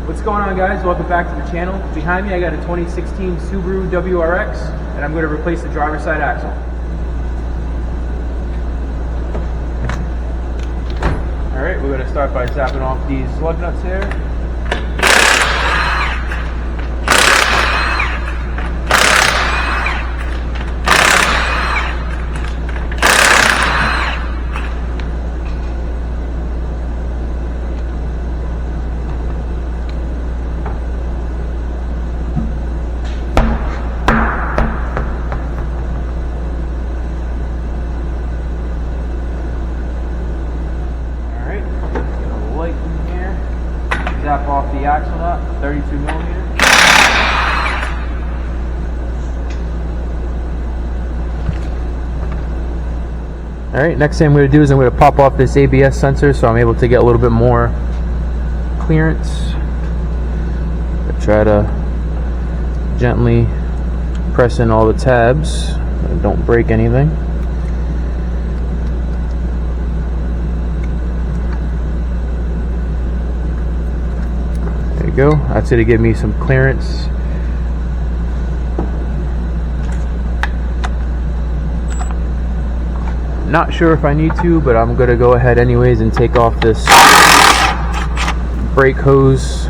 What's going on, guys? Welcome back to the channel. Behind me I got a 2016 Subaru WRX, and I'm going to replace the driver's side axle. Alright, we're going to start by zapping off these lug nuts here. Zap off the axle nut, 32 millimeter. Alright, next thing I'm going to do is I'm going to pop off this ABS sensor so I'm able to get a little bit more clearance. I try to gently press in all the tabs, don't break anything. Go. That's it to give me some clearance. Not sure if I need to, but I'm gonna go ahead anyways and take off this brake hose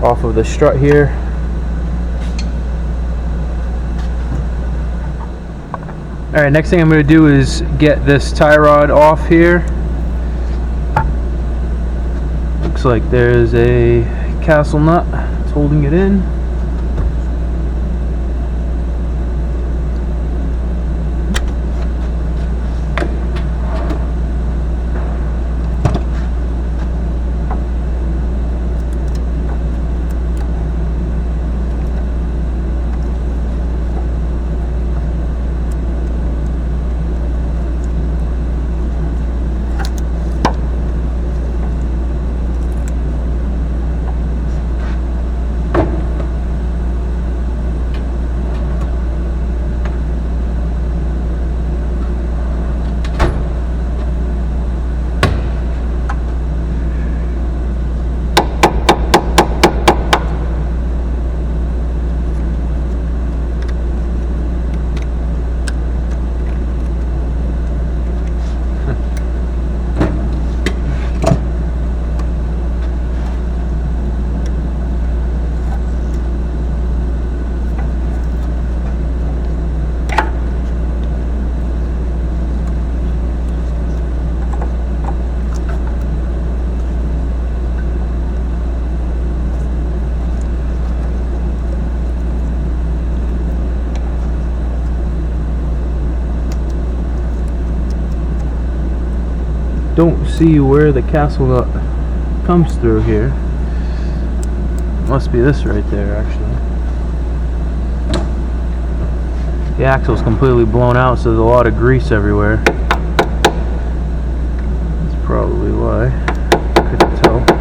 off of the strut here. Alright, next thing I'm gonna do is get this tie rod off here. Looks like there's a castle nut. It's holding it in. Don't see where the castle nut comes through here. Must be this right there, actually. The axle's completely blown out, so there's a lot of grease everywhere. That's probably why. Couldn't tell.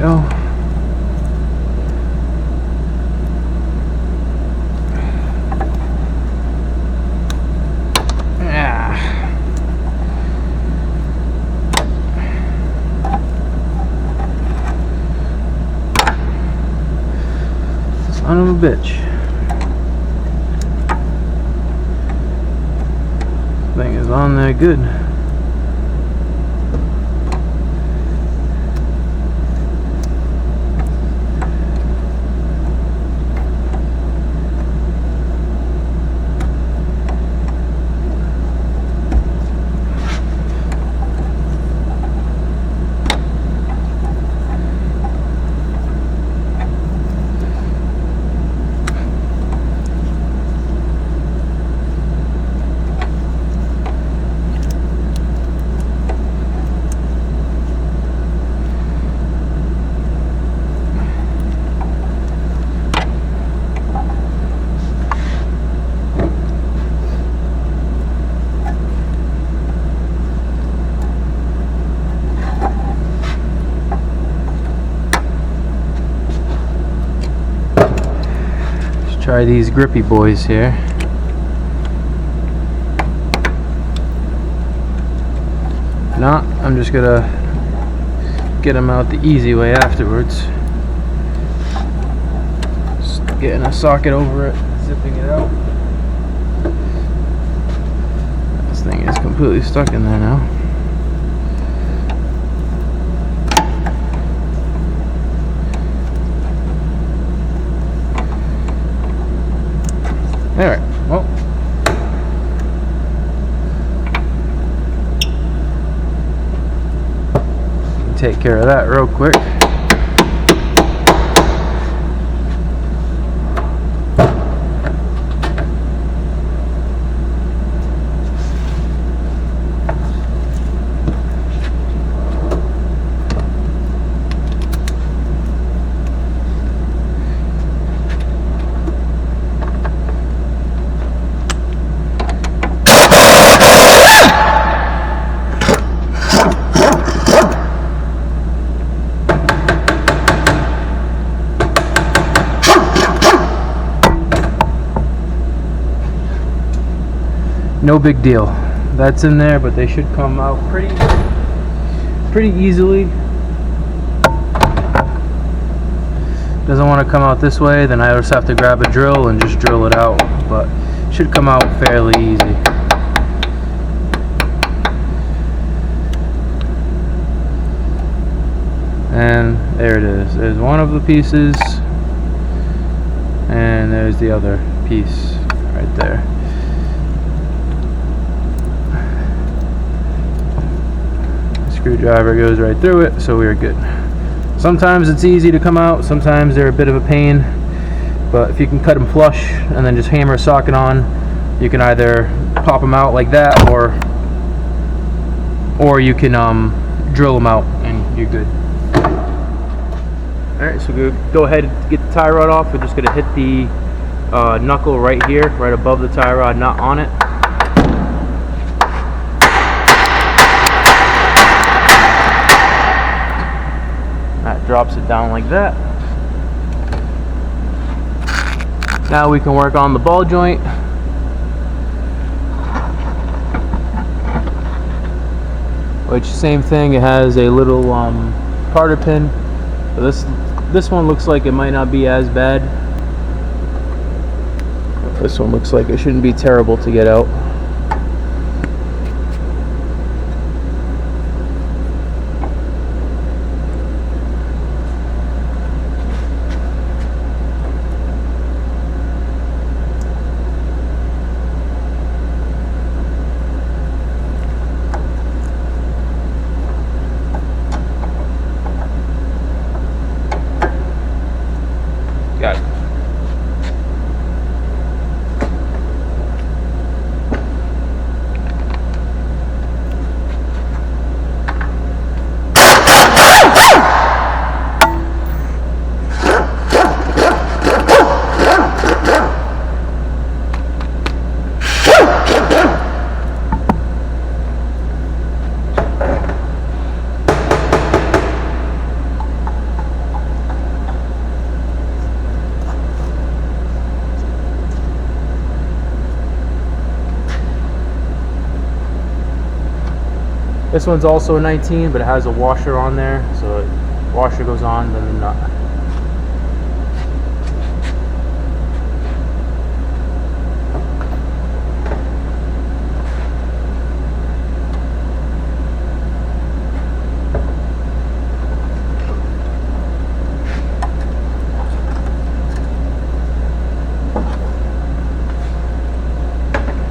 go. Son of a bitch. Thing is on there good. Try these grippy boys here. If not, I'm just gonna get them out the easy way afterwards. Just getting a socket over it, zipping it out. This thing is completely stuck in there now. Alright, well, take care of that real quick. No big deal. That's in there, but they should come out pretty easily. Doesn't want to come out this way, then I just have to grab a drill and just drill it out, but should come out fairly easy. And there it is. There's one of the pieces, and there's the other piece right there. Screwdriver goes right through it, so we're good. Sometimes it's easy to come out, sometimes they're a bit of a pain, but if you can cut them flush and then just hammer a socket on, you can either pop them out like that, or you can drill them out and you're good. Alright, so we'll go ahead and get the tie rod off. We're just going to hit the knuckle right here, right above the tie rod, not on it. That drops it down like that. Now we can work on the ball joint. Which, same thing, it has a little parter pin. So this one looks like it might not be as bad. This one looks like it shouldn't be terrible to get out. Got it. This one's also a 19, but it has a washer on there, so the washer goes on, then the nut.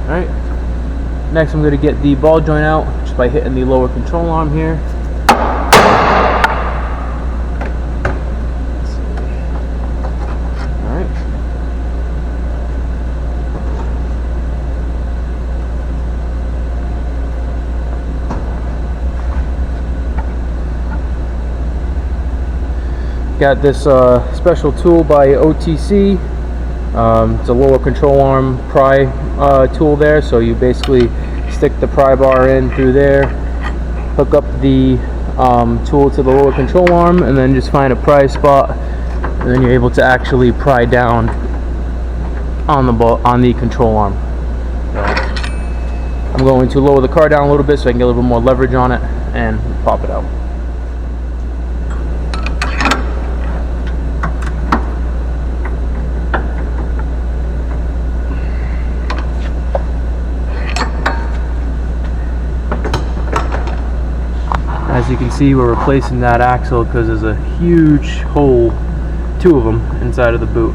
Alright, next I'm going to get the ball joint out just by hitting the lower control arm here. Alright. Got this special tool by OTC. It's a lower control arm pry tool there, so you basically stick the pry bar in through there, hook up the tool to the lower control arm, and then just find a pry spot, and then you're able to actually pry down on the control arm. So I'm going to lower the car down a little bit so I can get a little bit more leverage on it and pop it out. As you can see, we're replacing that axle because there's a huge hole, 2 of them, inside of the boot.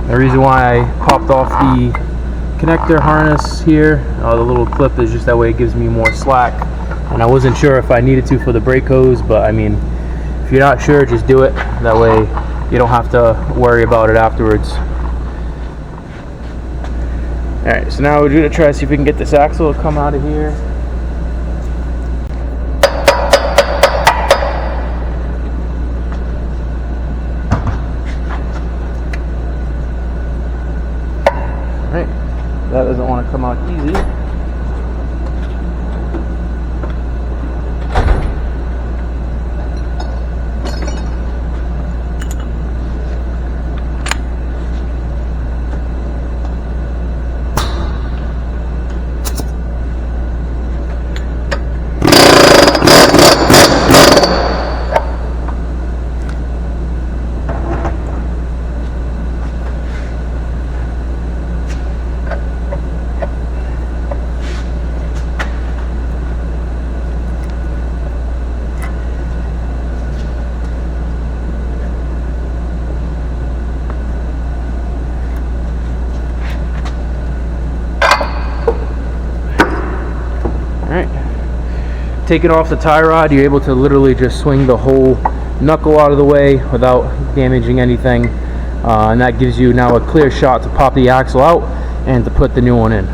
The reason why I popped off the connector harness here, the little clip, is just that way it gives me more slack. And I wasn't sure if I needed to for the brake hose, but I mean, if you're not sure, just do it. That way you don't have to worry about it afterwards. Alright, so now we're going to try to see if we can get this axle to come out of here. That doesn't want to come out easy. Taking off the tie rod, you're able to literally just swing the whole knuckle out of the way without damaging anything, and that gives you now a clear shot to pop the axle out and to put the new one in.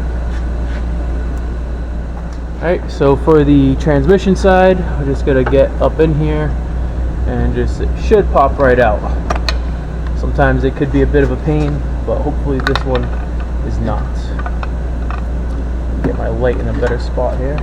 Alright, so for the transmission side, we're just going to get up in here and just, it should pop right out. Sometimes it could be a bit of a pain, but hopefully this one is not. Get my light in a better spot here.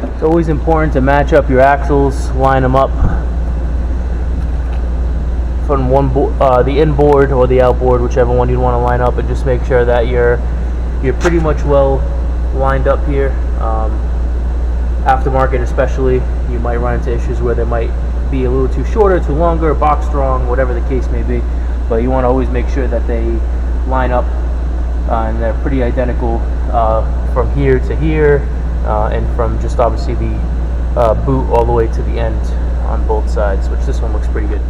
It's always important to match up your axles, line them up from the inboard or the outboard, whichever one you want to line up, and just make sure that you're pretty much well lined up here. Aftermarket especially, you might run into issues where they might be a little too short or too longer, box strong, whatever the case may be, but you want to always make sure that they line up and they're pretty identical from here to here, and from just obviously the boot all the way to the end on both sides, which this one looks pretty good.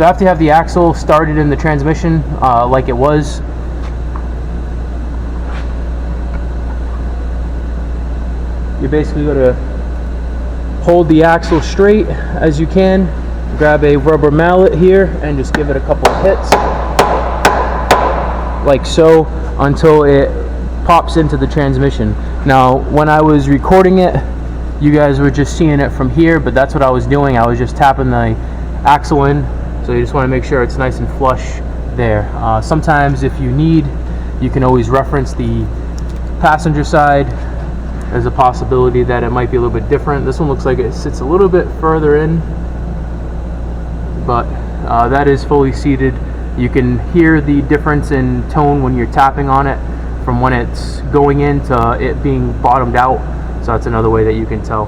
So after you have the axle started in the transmission like it was, you're basically going to hold the axle straight as you can, grab a rubber mallet here and just give it a couple of hits like so until it pops into the transmission. Now when I was recording it, you guys were just seeing it from here, but that's what I was doing. I was just tapping the axle in, so you just want to make sure it's nice and flush there. Sometimes if you need, you can always reference the passenger side. There's a possibility that it might be a little bit different. This one looks like it sits a little bit further in, but that is fully seated. You can hear the difference in tone when you're tapping on it from when it's going in to it being bottomed out. So that's another way that you can tell.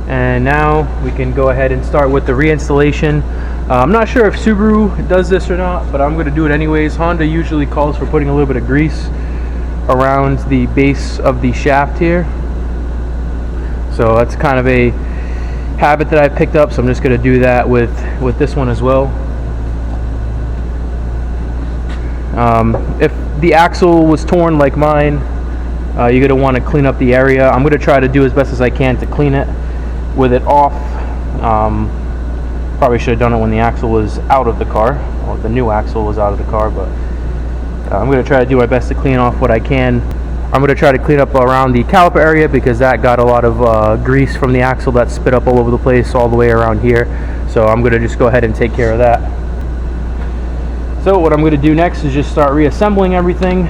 And now we can go ahead and start with the reinstallation. I'm not sure if Subaru does this or not, but I'm going to do it anyways. Honda usually calls for putting a little bit of grease around the base of the shaft here. So that's kind of a habit that I picked up, so I'm just going to do that with this one as well. If the axle was torn like mine, you're going to want to clean up the area. I'm going to try to do as best as I can to clean it with it off. Probably should have done it when the axle was out of the car, or the new axle was out of the car, but I'm going to try to do my best to clean off what I can. I'm going to try to clean up around the caliper area because that got a lot of grease from the axle that spit up all over the place all the way around here. So I'm going to just go ahead and take care of that. So what I'm going to do next is just start reassembling everything.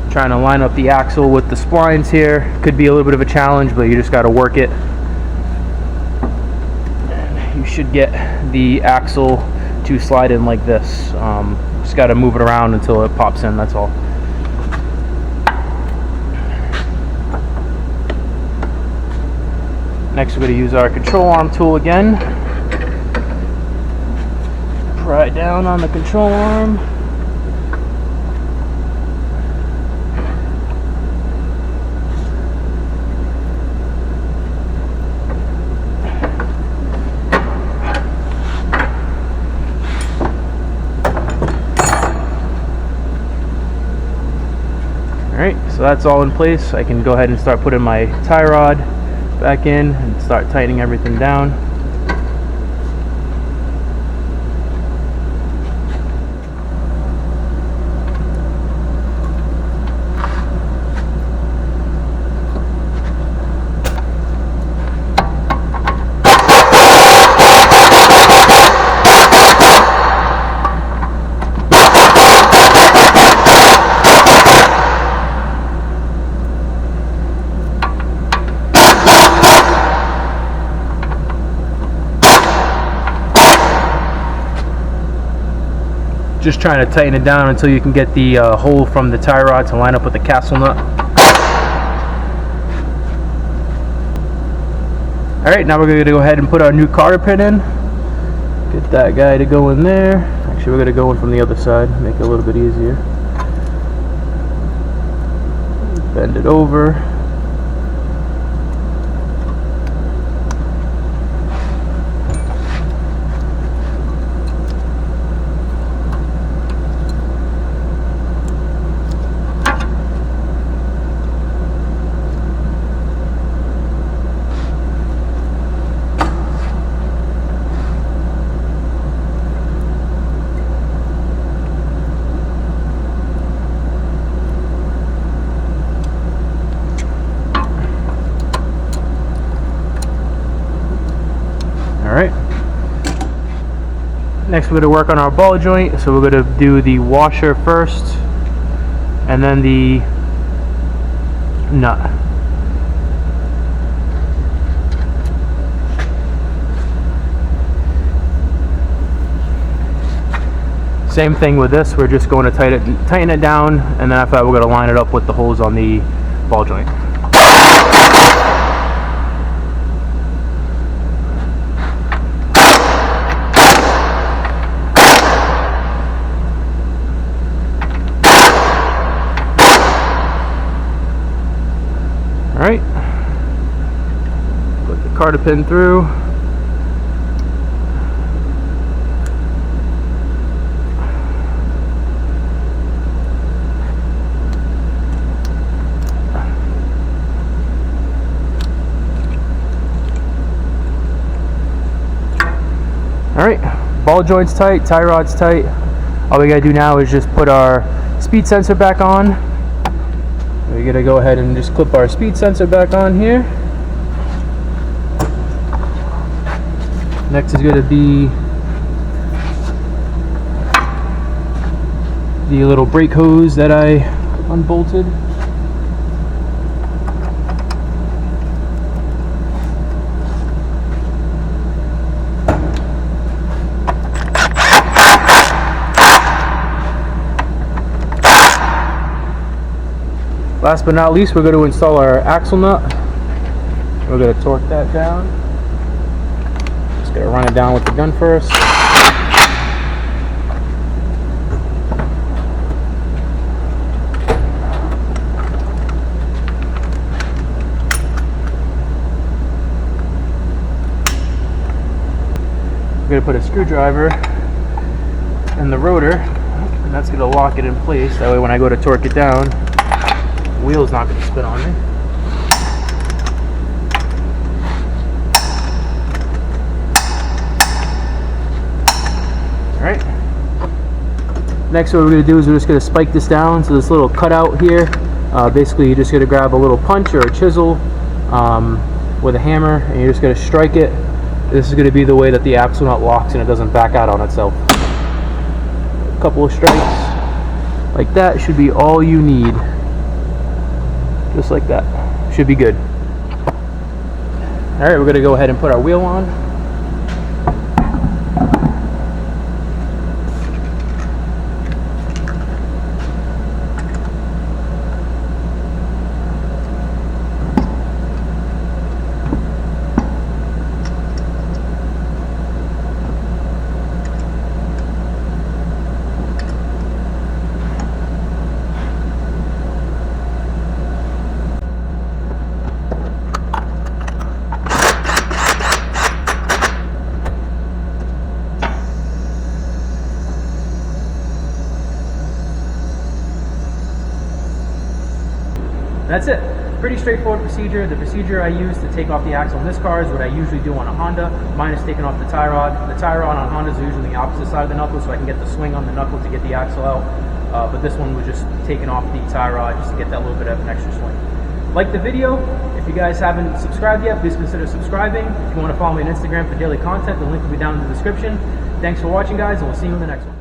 Trying to line up the axle with the splines here could be a little bit of a challenge, but you just got to work it. And you should get the axle to slide in like this. Just got to move it around until it pops in, that's all. Next we're going to use our control arm tool again. Pry down on the control arm. Alright, so that's all in place. I can go ahead and start putting my tie rod back in and start tightening everything down. Just trying to tighten it down until you can get the hole from the tie rod to line up with the castle nut. Alright, now we're going to go ahead and put our new cotter pin in. Get that guy to go in there. Actually, we're going to go in from the other side, make it a little bit easier. Bend it over. Alright. Next we're going to work on our ball joint. So we're going to do the washer first and then the nut. Same thing with this, we're just going to tighten it down, and then after that we're going to line it up with the holes on the ball joint. starter pin through. Alright, ball joint's tight, tie rod's tight. All we gotta do now is just put our speed sensor back on. We're gonna go ahead and just clip our speed sensor back on here. Next is gonna be the little brake hose that I unbolted. Last but not least, we're going to install our axle nut. We're going to torque that down. Just going to run it down with the gun first. We're going to put a screwdriver in the rotor, and that's going to lock it in place. That way when I go to torque it down, the wheel's not going to spin on me. Alright. Next, what we're going to do is we're just going to spike this down to this little cutout here. Basically, you're just going to grab a little punch or a chisel with a hammer, and you're just going to strike it. This is going to be the way that the axle nut locks and it doesn't back out on itself. A couple of strikes like that should be all you need. Just like that. Should be good. Alright, we're going to go ahead and put our wheel on. That's it. Pretty straightforward procedure. The procedure I use to take off the axle on this car is what I usually do on a Honda, minus taking off the tie rod. The tie rod on Hondas are usually the opposite side of the knuckle, so I can get the swing on the knuckle to get the axle out. But this one was just taking off the tie rod just to get that little bit of an extra swing. Like the video. If you guys haven't subscribed yet, please consider subscribing. If you want to follow me on Instagram for daily content, the link will be down in the description. Thanks for watching, guys, and we'll see you in the next one.